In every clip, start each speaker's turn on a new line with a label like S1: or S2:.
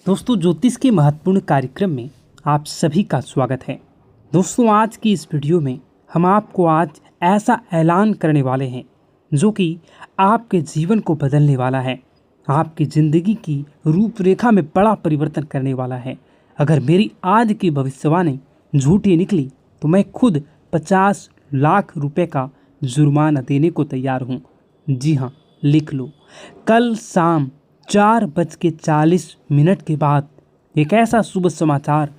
S1: दोस्तों, ज्योतिष के महत्वपूर्ण कार्यक्रम में आप सभी का स्वागत है। दोस्तों, आज की इस वीडियो में हम आपको आज ऐसा ऐलान करने वाले हैं जो कि आपके जीवन को बदलने वाला है, आपकी ज़िंदगी की रूपरेखा में बड़ा परिवर्तन करने वाला है। अगर मेरी आज की भविष्यवाणी झूठी निकली तो मैं खुद 50 लाख रुपए का जुर्माना देने को तैयार हूँ। जी हाँ, लिख लो। कल शाम 4:40 के बाद एक ऐसा शुभ समाचार,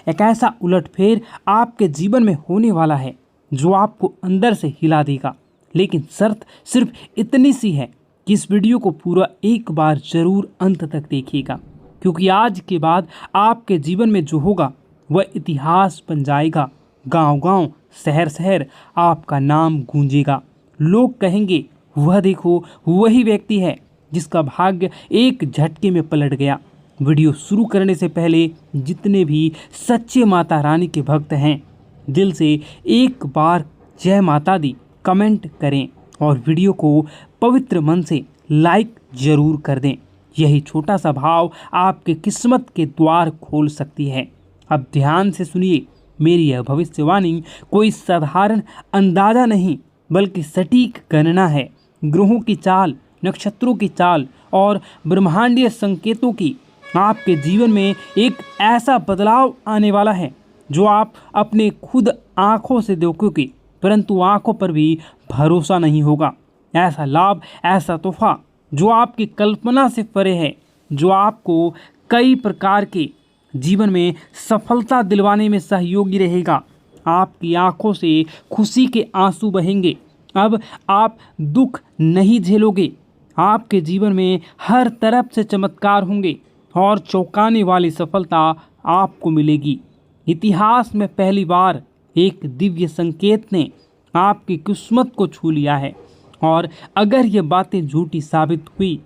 S1: एक ऐसा उलटफेर आपके जीवन में होने वाला है जो आपको अंदर से हिला देगा। लेकिन शर्त सिर्फ इतनी सी है कि इस वीडियो को पूरा एक बार जरूर अंत तक देखिएगा, क्योंकि आज के बाद आपके जीवन में जो होगा वह इतिहास बन जाएगा। गांव-गांव, शहर-शहर आपका नाम गूंजेगा। लोग कहेंगे, वह देखो, वही व्यक्ति है जिसका भाग्य एक झटके में पलट गया। वीडियो शुरू करने से पहले जितने भी सच्चे माता रानी के भक्त हैं, दिल से एक बार जय माता दी कमेंट करें और वीडियो को पवित्र मन से लाइक जरूर कर दें। यही छोटा सा भाव आपके किस्मत के द्वार खोल सकती है। अब ध्यान से सुनिए, मेरी यह भविष्यवाणी कोई साधारण अंदाजा नहीं बल्कि सटीक गणना है। ग्रहों की चाल, नक्षत्रों की चाल और ब्रह्मांडीय संकेतों की आपके जीवन में एक ऐसा बदलाव आने वाला है जो आप अपने खुद आंखों से देखोगे, परंतु आंखों पर भी भरोसा नहीं होगा। ऐसा लाभ, ऐसा तोहफा जो आपकी कल्पना से परे है, जो आपको कई प्रकार के जीवन में सफलता दिलवाने में सहयोगी रहेगा। आपकी आंखों से खुशी के आंसू बहेंगे। अब आप दुख नहीं झेलोगे। आपके जीवन में हर तरफ से चमत्कार होंगे और चौंकाने वाली सफलता आपको मिलेगी। इतिहास में पहली बार एक दिव्य संकेत ने आपकी किस्मत को छू लिया है, और अगर ये बातें झूठी साबित हुई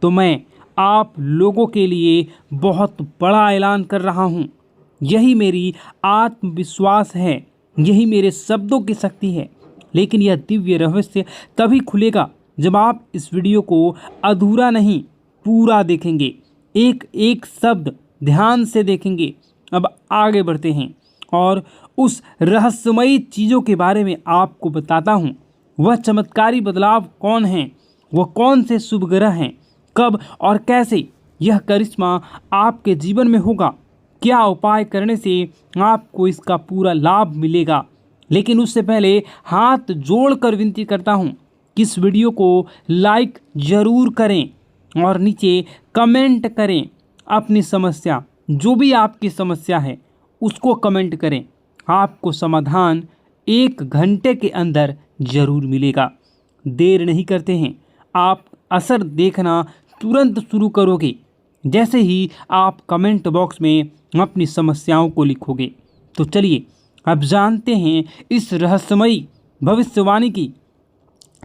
S1: तो मैं आप लोगों के लिए बहुत बड़ा ऐलान कर रहा हूँ। यही मेरी आत्मविश्वास है, यही मेरे शब्दों की शक्ति है। लेकिन यह दिव्य रहस्य तभी खुलेगा जब आप इस वीडियो को अधूरा नहीं, पूरा देखेंगे, एक एक शब्द ध्यान से देखेंगे। अब आगे बढ़ते हैं और उस रहस्यमयी चीज़ों के बारे में आपको बताता हूँ। वह चमत्कारी बदलाव कौन हैं, वह कौन से शुभ ग्रह हैं, कब और कैसे यह करिश्मा आपके जीवन में होगा, क्या उपाय करने से आपको इसका पूरा लाभ मिलेगा। लेकिन उससे पहले हाथ जोड़कर विनती करता हूँ कि इस वीडियो को लाइक जरूर करें और नीचे कमेंट करें अपनी समस्या, जो भी आपकी समस्या है उसको कमेंट करें। आपको समाधान 1 घंटे के अंदर जरूर मिलेगा। देर नहीं करते हैं, आप असर देखना तुरंत शुरू करोगे जैसे ही आप कमेंट बॉक्स में अपनी समस्याओं को लिखोगे। तो चलिए अब जानते हैं इस रहस्यमयी भविष्यवाणी की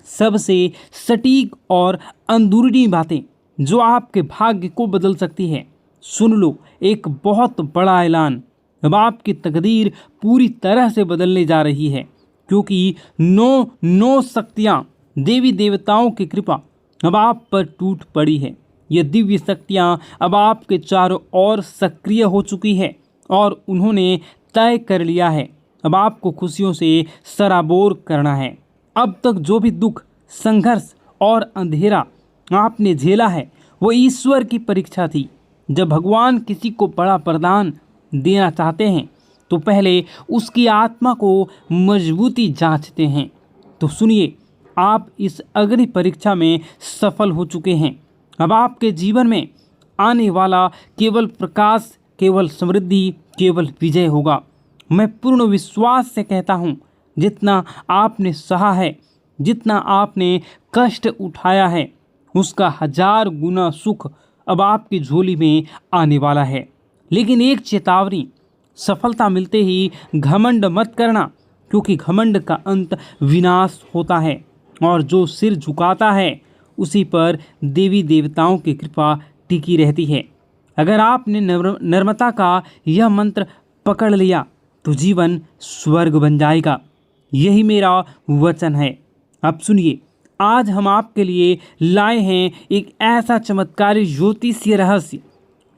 S1: सबसे सटीक और अंदरूनी बातें जो आपके भाग्य को बदल सकती है। सुन लो, एक बहुत बड़ा ऐलान। अब आपकी तकदीर पूरी तरह से बदलने जा रही है, क्योंकि 9 शक्तियाँ, देवी देवताओं की कृपा अब आप पर टूट पड़ी है। ये दिव्य शक्तियाँ अब आपके चारों ओर सक्रिय हो चुकी है और उन्होंने तय कर लिया है अब आपको खुशियों से सराबोर करना है। अब तक जो भी दुख, संघर्ष और अंधेरा आपने झेला है वो ईश्वर की परीक्षा थी। जब भगवान किसी को बड़ा वरदान देना चाहते हैं तो पहले उसकी आत्मा को मजबूती जांचते हैं। तो सुनिए, आप इस अग्नि परीक्षा में सफल हो चुके हैं। अब आपके जीवन में आने वाला केवल प्रकाश, केवल समृद्धि, केवल विजय होगा। मैं पूर्ण विश्वास से कहता हूँ, जितना आपने सहा है, जितना आपने कष्ट उठाया है, उसका 1000 गुना सुख अब आपकी झोली में आने वाला है। लेकिन एक चेतावनी, सफलता मिलते ही घमंड मत करना, क्योंकि घमंड का अंत विनाश होता है और जो सिर झुकाता है उसी पर देवी देवताओं की कृपा टिकी रहती है। अगर आपने नम्रता का यह मंत्र पकड़ लिया तो जीवन स्वर्ग बन जाएगा। यही मेरा वचन है। अब सुनिए, आज हम आपके लिए लाए हैं एक ऐसा चमत्कारी ज्योतिषीय रहस्य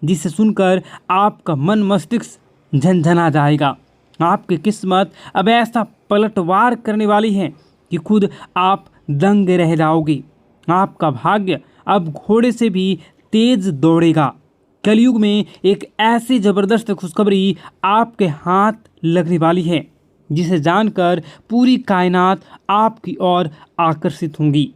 S1: जिसे सुनकर आपका मन मस्तिष्क झनझना जाएगा। आपकी किस्मत अब ऐसा पलटवार करने वाली है कि खुद आप दंग रह जाओगे। आपका भाग्य अब घोड़े से भी तेज दौड़ेगा। कलयुग में एक ऐसी जबरदस्त खुशखबरी आपके हाथ लगने वाली है जिसे जानकर पूरी कायनात आपकी ओर आकर्षित होंगी।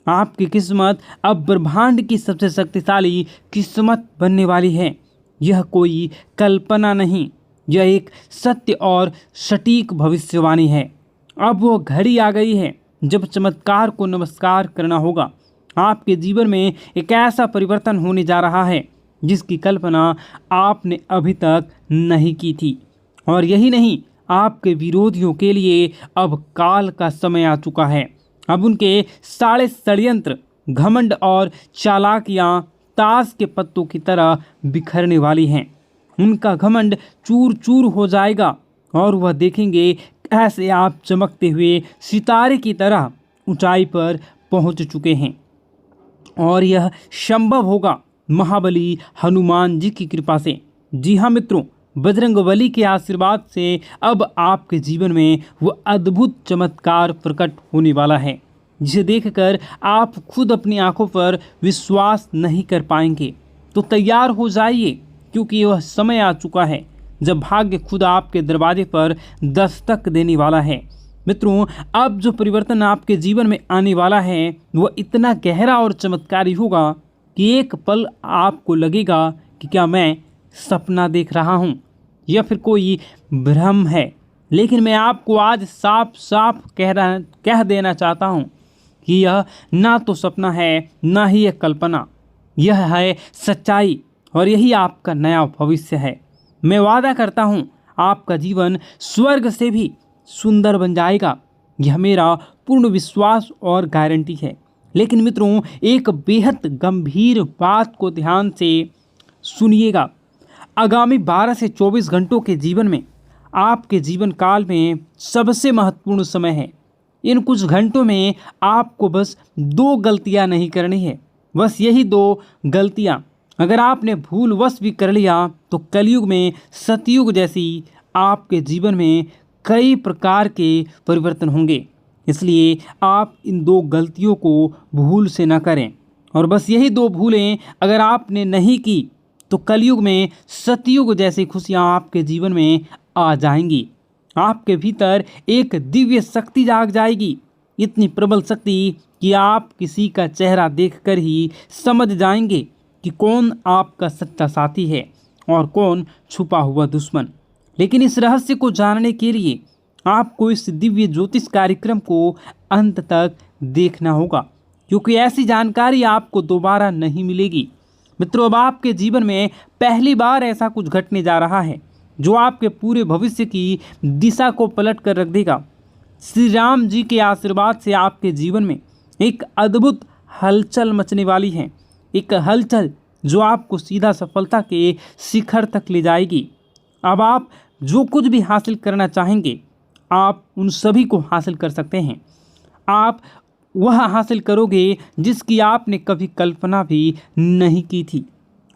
S1: आपकी किस्मत अब ब्रह्मांड की सबसे शक्तिशाली किस्मत बनने वाली है। यह कोई कल्पना नहीं, यह एक सत्य और सटीक भविष्यवाणी है। अब वो घड़ी आ गई है जब चमत्कार को नमस्कार करना होगा। आपके जीवन में एक ऐसा परिवर्तन होने जा रहा है जिसकी कल्पना आपने अभी तक नहीं की थी। और यही नहीं, आपके विरोधियों के लिए अब काल का समय आ चुका है। अब उनके सारे षड्यंत्र, घमंड और चालाकियां ताश के पत्तों की तरह बिखरने वाली हैं। उनका घमंड चूर चूर हो जाएगा और वह देखेंगे कैसे आप चमकते हुए सितारे की तरह ऊंचाई पर पहुंच चुके हैं। और यह संभव होगा महाबली हनुमान जी की कृपा से। जी हाँ मित्रों, बजरंगबली के आशीर्वाद से अब आपके जीवन में वो अद्भुत चमत्कार प्रकट होने वाला है जिसे देखकर आप खुद अपनी आंखों पर विश्वास नहीं कर पाएंगे। तो तैयार हो जाइए, क्योंकि वह समय आ चुका है जब भाग्य खुद आपके दरवाजे पर दस्तक देने वाला है। मित्रों, अब जो परिवर्तन आपके जीवन में आने वाला है वह इतना गहरा और चमत्कारी होगा कि एक पल आपको लगेगा कि क्या मैं सपना देख रहा हूँ या फिर कोई भ्रम है। लेकिन मैं आपको आज साफ साफ कह देना चाहता हूँ कि यह ना तो सपना है ना ही एक कल्पना, यह है सच्चाई और यही आपका नया भविष्य है। मैं वादा करता हूँ आपका जीवन स्वर्ग से भी सुंदर बन जाएगा। यह मेरा पूर्ण विश्वास और गारंटी है। लेकिन मित्रों, एक बेहद गंभीर बात को ध्यान से सुनिएगा। आगामी 12 से 24 घंटों के जीवन में आपके जीवन काल में सबसे महत्वपूर्ण समय है। इन कुछ घंटों में आपको बस 2 गलतियां नहीं करनी है। बस यही 2 गलतियां अगर आपने भूलवश भी कर लिया तो कलयुग में सतयुग जैसी आपके जीवन में कई प्रकार के परिवर्तन होंगे। इसलिए आप इन 2 गलतियों को भूल से न करें। और बस यही 2 भूलें अगर आपने नहीं की तो कलयुग में सतयुग जैसी खुशियां आपके जीवन में आ जाएंगी। आपके भीतर एक दिव्य शक्ति जाग जाएगी, इतनी प्रबल शक्ति कि आप किसी का चेहरा देखकर ही समझ जाएंगे कि कौन आपका सच्चा साथी है और कौन छुपा हुआ दुश्मन। लेकिन इस रहस्य को जानने के लिए आपको इस दिव्य ज्योतिष कार्यक्रम को अंत तक देखना होगा, क्योंकि ऐसी जानकारी आपको दोबारा नहीं मिलेगी। मित्रों, अब आपके जीवन में पहली बार ऐसा कुछ घटने जा रहा है जो आपके पूरे भविष्य की दिशा को पलट कर रख देगा। श्री राम जी के आशीर्वाद से आपके जीवन में एक अद्भुत हलचल मचने वाली है। एक हलचल जो आपको सीधा सफलता के शिखर तक ले जाएगी। अब आप जो कुछ भी हासिल करना चाहेंगे आप उन सभी को हासिल कर सकते हैं। आप वह हासिल करोगे जिसकी आपने कभी कल्पना भी नहीं की थी।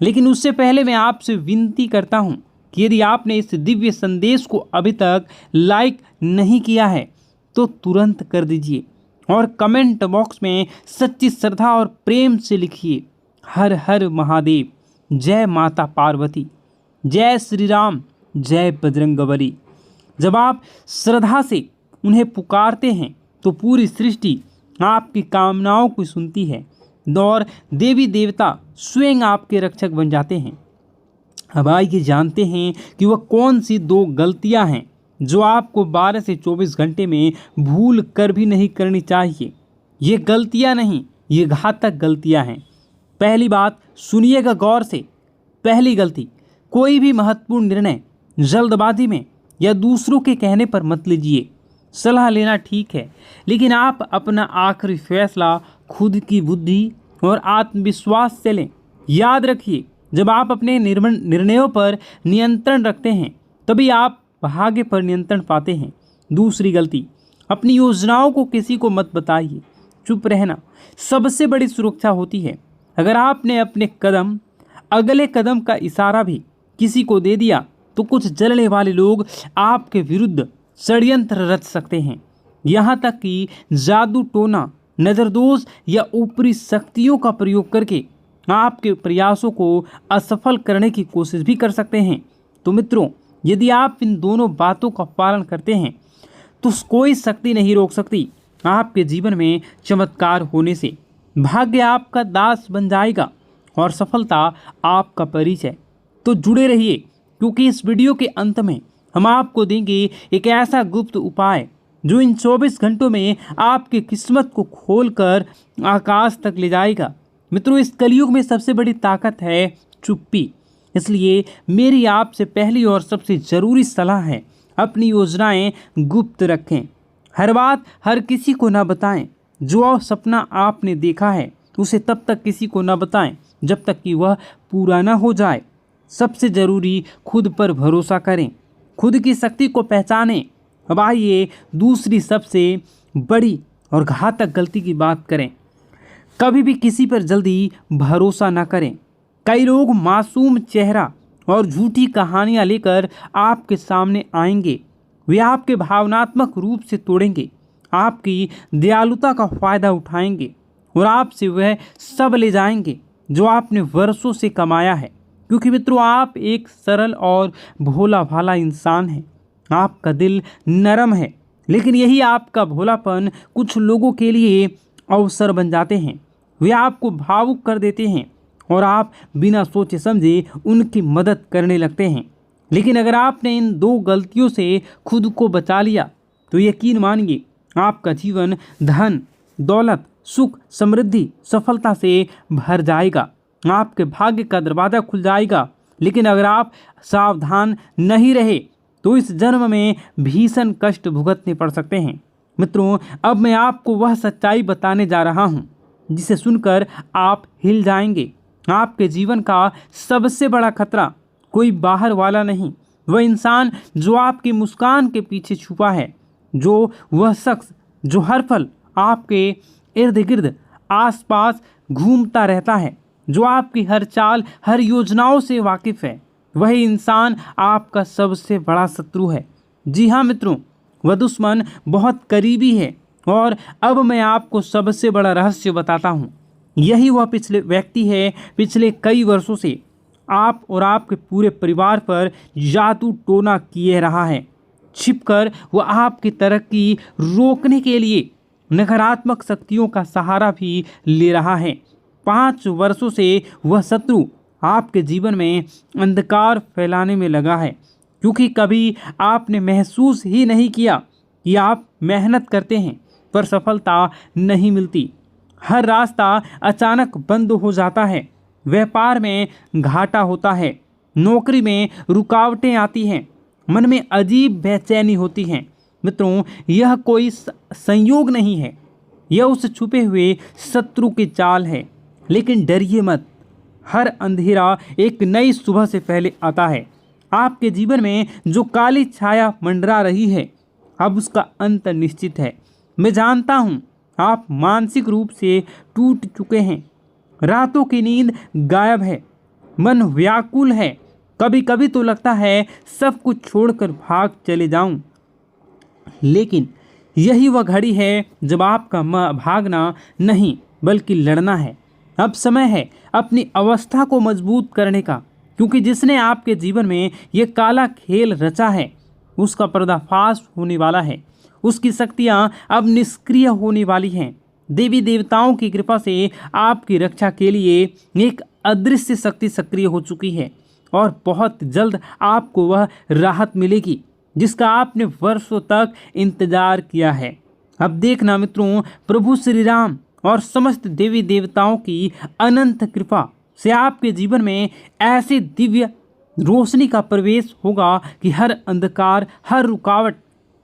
S1: लेकिन उससे पहले मैं आपसे विनती करता हूं कि यदि आपने इस दिव्य संदेश को अभी तक लाइक नहीं किया है तो तुरंत कर दीजिए और कमेंट बॉक्स में सच्ची श्रद्धा और प्रेम से लिखिए, हर हर महादेव, जय माता पार्वती, जय श्री राम, जय बजरंगबली। जब आप श्रद्धा से उन्हें पुकारते हैं तो पूरी सृष्टि आपकी कामनाओं को सुनती है और देवी देवता स्वयं आपके रक्षक बन जाते हैं। अब आइए जानते हैं कि वह कौन सी 2 गलतियां हैं जो आपको 12 से 24 घंटे में भूल कर भी नहीं करनी चाहिए। ये गलतियां नहीं, ये घातक गलतियां हैं। पहली बात सुनिएगा गौर से। पहली गलती, कोई भी महत्वपूर्ण निर्णय जल्दबाजी में या दूसरों के कहने पर मत लीजिए। सलाह लेना ठीक है, लेकिन आप अपना आखिरी फैसला खुद की बुद्धि और आत्मविश्वास से लें। याद रखिए, जब आप अपने निर्णयों पर नियंत्रण रखते हैं तभी आप भाग्य पर नियंत्रण पाते हैं। दूसरी गलती, अपनी योजनाओं को किसी को मत बताइए। चुप रहना सबसे बड़ी सुरक्षा होती है। अगर आपने अपने कदम अगले कदम का इशारा भी किसी को दे दिया तो कुछ जलने वाले लोग आपके विरुद्ध षड्यंत्र रच सकते हैं। यहाँ तक कि जादू टोना, नज़रदोष या ऊपरी शक्तियों का प्रयोग करके आपके प्रयासों को असफल करने की कोशिश भी कर सकते हैं। तो मित्रों, यदि आप इन दोनों बातों का पालन करते हैं तो कोई शक्ति नहीं रोक सकती आपके जीवन में चमत्कार होने से। भाग्य आपका दास बन जाएगा और सफलता आपका परिचय। तो जुड़े रहिए, क्योंकि इस वीडियो के अंत में हम आपको देंगे एक ऐसा गुप्त उपाय जो इन 24 घंटों में आपकी किस्मत को खोलकर आकाश तक ले जाएगा। मित्रों, इस कलयुग में सबसे बड़ी ताकत है चुप्पी। इसलिए मेरी आपसे पहली और सबसे ज़रूरी सलाह है, अपनी योजनाएं गुप्त रखें। हर बात हर किसी को ना बताएं। जो सपना आपने देखा है उसे तब तक किसी को ना बताएं जब तक कि वह पूरा ना हो जाए। सबसे ज़रूरी, खुद पर भरोसा करें, खुद की शक्ति को पहचानें। अब आइए दूसरी सबसे बड़ी और घातक गलती की बात करें। कभी भी किसी पर जल्दी भरोसा ना करें। कई लोग मासूम चेहरा और झूठी कहानियाँ लेकर आपके सामने आएंगे। वे आपके भावनात्मक रूप से तोड़ेंगे, आपकी दयालुता का फ़ायदा उठाएंगे और आपसे वह सब ले जाएंगे जो आपने वर्षों से कमाया है। क्योंकि मित्रों, आप एक सरल और भोला भाला इंसान हैं। आपका दिल नरम है, लेकिन यही आपका भोलापन कुछ लोगों के लिए अवसर बन जाते हैं। वे आपको भावुक कर देते हैं और आप बिना सोचे समझे उनकी मदद करने लगते हैं। लेकिन अगर आपने इन दो गलतियों से खुद को बचा लिया तो यकीन मानिए, आपका जीवन धन, दौलत, सुख, समृद्धि, सफलता से भर जाएगा। आपके भाग्य का दरवाज़ा खुल जाएगा। लेकिन अगर आप सावधान नहीं रहे तो इस जन्म में भीषण कष्ट भुगतने पड़ सकते हैं। मित्रों, अब मैं आपको वह सच्चाई बताने जा रहा हूँ जिसे सुनकर आप हिल जाएंगे। आपके जीवन का सबसे बड़ा खतरा कोई बाहर वाला नहीं, वह इंसान जो आपकी मुस्कान के पीछे छुपा है, जो वह शख्स जो हर पल आपके इर्द गिर्द आसपास घूमता रहता है, जो आपकी हर चाल, हर योजनाओं से वाकिफ़ है। वही इंसान आपका सबसे बड़ा शत्रु है। जी हाँ मित्रों, वह दुश्मन बहुत करीबी है। और अब मैं आपको सबसे बड़ा रहस्य बताता हूँ। यही वह व्यक्ति है पिछले कई वर्षों से आप और आपके पूरे परिवार पर जादू टोना किए रहा है। छिपकर वह आपकी तरक्की रोकने के लिए नकारात्मक शक्तियों का सहारा भी ले रहा है। 5 वर्षों से वह शत्रु आपके जीवन में अंधकार फैलाने में लगा है, क्योंकि कभी आपने महसूस ही नहीं किया कि आप मेहनत करते हैं पर सफलता नहीं मिलती। हर रास्ता अचानक बंद हो जाता है, व्यापार में घाटा होता है, नौकरी में रुकावटें आती हैं, मन में अजीब बेचैनी होती हैं। मित्रों, यह कोई संयोग नहीं है, यह उस छुपे हुए शत्रु की चाल है। लेकिन डरिए मत, हर अंधेरा एक नई सुबह से पहले आता है। आपके जीवन में जो काली छाया मंडरा रही है, अब उसका अंत निश्चित है। मैं जानता हूँ आप मानसिक रूप से टूट चुके हैं, रातों की नींद गायब है, मन व्याकुल है। कभी कभी तो लगता है सब कुछ छोड़कर भाग चले जाऊं। लेकिन यही वह घड़ी है जब आपका भागना नहीं बल्कि लड़ना है। अब समय है अपनी अवस्था को मजबूत करने का, क्योंकि जिसने आपके जीवन में ये काला खेल रचा है उसका पर्दाफाश होने वाला है। उसकी शक्तियाँ अब निष्क्रिय होने वाली हैं। देवी देवताओं की कृपा से आपकी रक्षा के लिए एक अदृश्य शक्ति सक्रिय हो चुकी है और बहुत जल्द आपको वह राहत मिलेगी जिसका आपने वर्षों तक इंतजार किया है। अब देखना मित्रों, प्रभु श्री राम और समस्त देवी देवताओं की अनंत कृपा से आपके जीवन में ऐसी दिव्य रोशनी का प्रवेश होगा कि हर अंधकार, हर रुकावट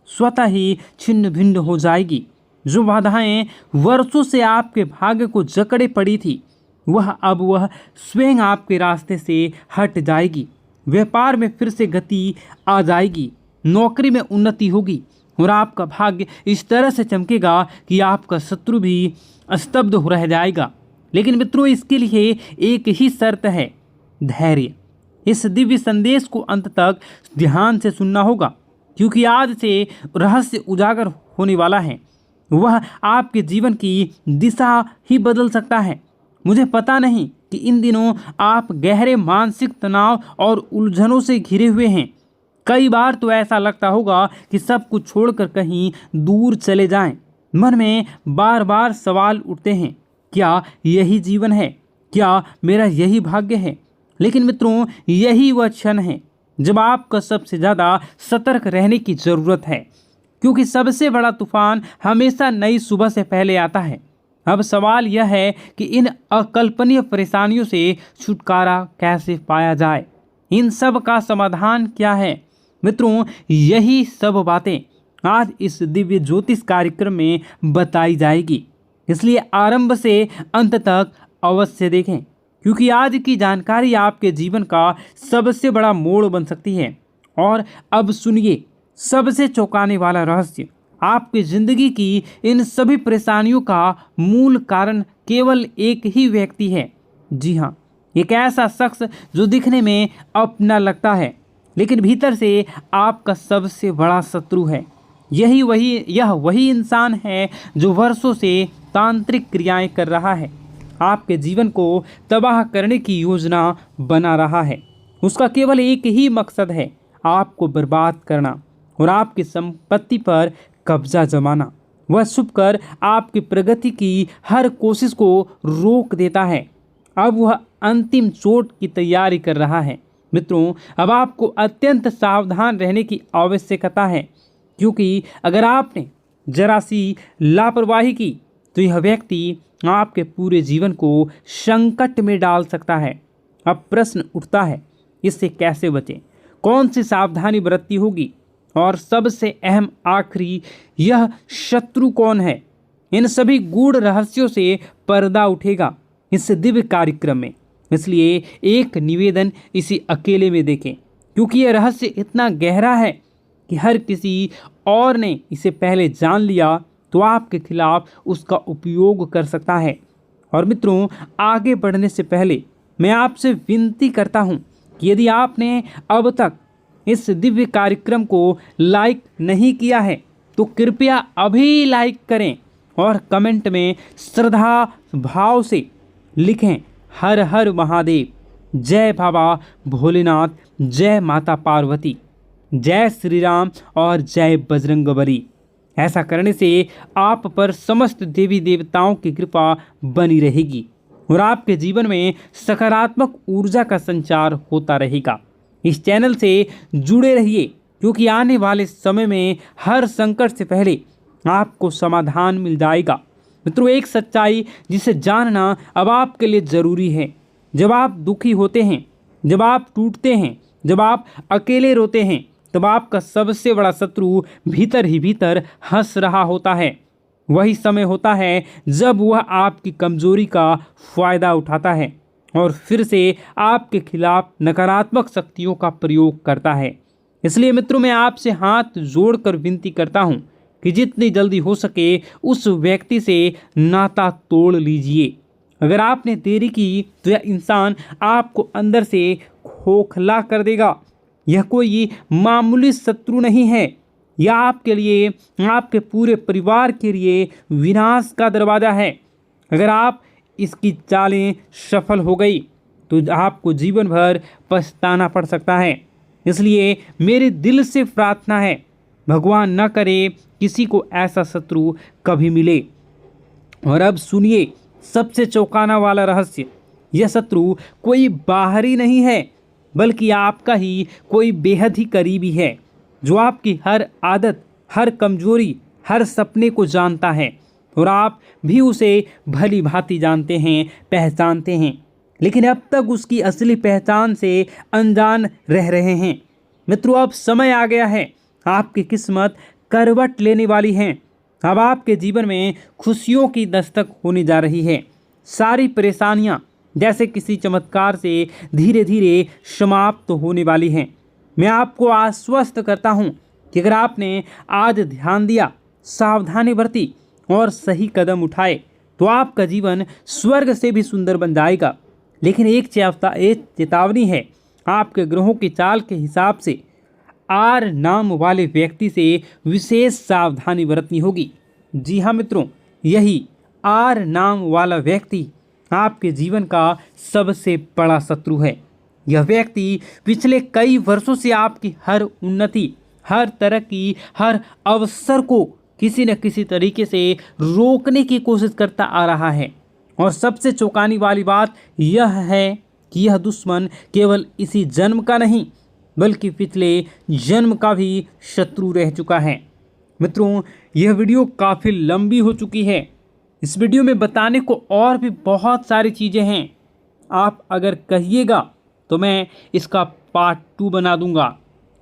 S1: स्वतः ही छिन्न भिन्न हो जाएगी। जो बाधाएं वर्षों से आपके भाग्य को जकड़े पड़ी थी, वह स्वयं आपके रास्ते से हट जाएगी। व्यापार में फिर से गति आ जाएगी, नौकरी में उन्नति होगी और आपका भाग्य इस तरह से चमकेगा कि आपका शत्रु भी स्तब्ध हो रह जाएगा। लेकिन मित्रों, इसके लिए एक ही शर्त है, धैर्य। इस दिव्य संदेश को अंत तक ध्यान से सुनना होगा, क्योंकि आज से रहस्य उजागर होने वाला है। वह आपके जीवन की दिशा ही बदल सकता है। मुझे पता नहीं कि इन दिनों आप गहरे मानसिक तनाव और उलझनों से घिरे हुए हैं। कई बार तो ऐसा लगता होगा कि सब कुछ छोड़कर कहीं दूर चले जाएं। मन में बार बार सवाल उठते हैं, क्या यही जीवन है? क्या मेरा यही भाग्य है? लेकिन मित्रों, यही वह क्षण है जब आपको सबसे ज़्यादा सतर्क रहने की ज़रूरत है, क्योंकि सबसे बड़ा तूफान हमेशा नई सुबह से पहले आता है। अब सवाल यह है कि इन अकल्पनीय परेशानियों से छुटकारा कैसे पाया जाए? इन सब का समाधान क्या है? मित्रों, यही सब बातें आज इस दिव्य ज्योतिष कार्यक्रम में बताई जाएगी, इसलिए आरंभ से अंत तक अवश्य देखें, क्योंकि आज की जानकारी आपके जीवन का सबसे बड़ा मोड़ बन सकती है। और अब सुनिए सबसे चौंकाने वाला रहस्य। आपकी जिंदगी की इन सभी परेशानियों का मूल कारण केवल एक ही व्यक्ति है। जी हाँ, एक ऐसा शख्स जो दिखने में अपना लगता है, लेकिन भीतर से आपका सबसे बड़ा शत्रु है। यह वही इंसान है जो वर्षों से तांत्रिक क्रियाएं कर रहा है, आपके जीवन को तबाह करने की योजना बना रहा है। उसका केवल एक ही मकसद है, आपको बर्बाद करना और आपकी संपत्ति पर कब्जा जमाना। वह छुपकर आपकी प्रगति की हर कोशिश को रोक देता है। अब वह अंतिम चोट की तैयारी कर रहा है। मित्रों, अब आपको अत्यंत सावधान रहने की आवश्यकता है, क्योंकि अगर आपने जरा सी लापरवाही की तो यह व्यक्ति आपके पूरे जीवन को संकट में डाल सकता है। अब प्रश्न उठता है, इससे कैसे बचें? कौन सी सावधानी बरतनी होगी? और सबसे अहम आखिरी, यह शत्रु कौन है? इन सभी गूढ़ रहस्यों से पर्दा उठेगा इस दिव्य कार्यक्रम में। इसलिए एक निवेदन, इसी अकेले में देखें, क्योंकि यह रहस्य इतना गहरा है कि हर किसी और ने इसे पहले जान लिया तो आपके खिलाफ उसका उपयोग कर सकता है। और मित्रों, आगे बढ़ने से पहले मैं आपसे विनती करता हूं कि यदि आपने अब तक इस दिव्य कार्यक्रम को लाइक नहीं किया है तो कृपया अभी लाइक करें और कमेंट में श्रद्धा भाव से लिखें, हर हर महादेव, जय बाबा भोलेनाथ, जय माता पार्वती, जय श्री राम और जय बजरंगबली। ऐसा करने से आप पर समस्त देवी देवताओं की कृपा बनी रहेगी और आपके जीवन में सकारात्मक ऊर्जा का संचार होता रहेगा। इस चैनल से जुड़े रहिए, क्योंकि आने वाले समय में हर संकट से पहले आपको समाधान मिल जाएगा। मित्रों, एक सच्चाई जिसे जानना अब आपके लिए ज़रूरी है। जब आप दुखी होते हैं, जब आप टूटते हैं, जब आप अकेले रोते हैं, तब आपका सबसे बड़ा शत्रु भीतर ही भीतर हंस रहा होता है। वही समय होता है जब वह आपकी कमजोरी का फायदा उठाता है और फिर से आपके खिलाफ नकारात्मक शक्तियों का प्रयोग करता है। इसलिए मित्रों, मैं आपसे हाथ जोड़कर विनती करता हूं कि जितनी जल्दी हो सके उस व्यक्ति से नाता तोड़ लीजिए। अगर आपने देरी की तो यह इंसान आपको अंदर से खोखला कर देगा। यह कोई मामूली शत्रु नहीं है, यह आपके लिए, आपके पूरे परिवार के लिए विनाश का दरवाजा है। अगर आप इसकी चालें सफल हो गई तो आपको जीवन भर पछताना पड़ सकता है। इसलिए मेरे दिल से प्रार्थना है, भगवान न करे किसी को ऐसा शत्रु कभी मिले। और अब सुनिए सबसे चौंकाना वाला रहस्य। यह शत्रु कोई बाहरी नहीं है, बल्कि आपका ही कोई बेहद ही करीबी है, जो आपकी हर आदत, हर कमजोरी, हर सपने को जानता है और आप भी उसे भली भांति जानते हैं, पहचानते हैं, लेकिन अब तक उसकी असली पहचान से अनजान रह रहे हैं। मित्रों, अब समय आ गया है, आपकी किस्मत करवट लेने वाली है। अब आपके जीवन में खुशियों की दस्तक होने जा रही है। सारी परेशानियां जैसे किसी चमत्कार से धीरे धीरे समाप्त होने वाली हैं। मैं आपको आश्वस्त करता हूं कि अगर आपने आज ध्यान दिया, सावधानी बरती और सही कदम उठाए तो आपका जीवन स्वर्ग से भी सुंदर बन जाएगा। लेकिन एक चेतावनी है, आपके ग्रहों की चाल के हिसाब से आर नाम वाले व्यक्ति से विशेष सावधानी बरतनी होगी। जी हाँ मित्रों, यही आर नाम वाला व्यक्ति आपके जीवन का सबसे बड़ा शत्रु है। यह व्यक्ति पिछले कई वर्षों से आपकी हर उन्नति, हर तरक्की, हर अवसर को किसी न किसी तरीके से रोकने की कोशिश करता आ रहा है। और सबसे चौंकाने वाली बात यह है कि यह दुश्मन केवल इसी जन्म का नहीं बल्कि पिछले जन्म का भी शत्रु रह चुका है। मित्रों, यह वीडियो काफ़ी लंबी हो चुकी है। इस वीडियो में बताने को और भी बहुत सारी चीज़ें हैं। आप अगर कहिएगा तो मैं इसका पार्ट 2 बना दूंगा।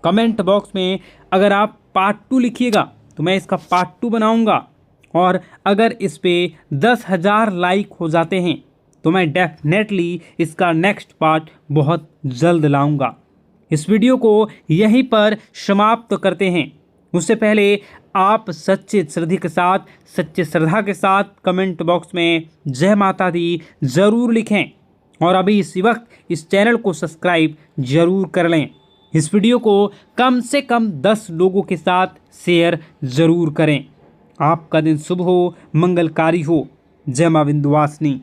S1: कमेंट बॉक्स में अगर आप पार्ट 2 लिखिएगा तो मैं इसका पार्ट 2 बनाऊंगा। और अगर इस पे 10,000 लाइक हो जाते हैं तो मैं डेफिनेटली इसका नेक्स्ट पार्ट बहुत जल्द लाऊंगा। इस वीडियो को यहीं पर समाप्त करते हैं। उससे पहले आप सच्चे श्रद्धा के साथ कमेंट बॉक्स में जय माता दी ज़रूर लिखें। और अभी इसी वक्त इस चैनल को सब्सक्राइब ज़रूर कर लें। इस वीडियो को कम से कम 10 लोगों के साथ शेयर ज़रूर करें। आपका दिन शुभ हो, मंगलकारी हो। जय मां विंध्यवासिनी।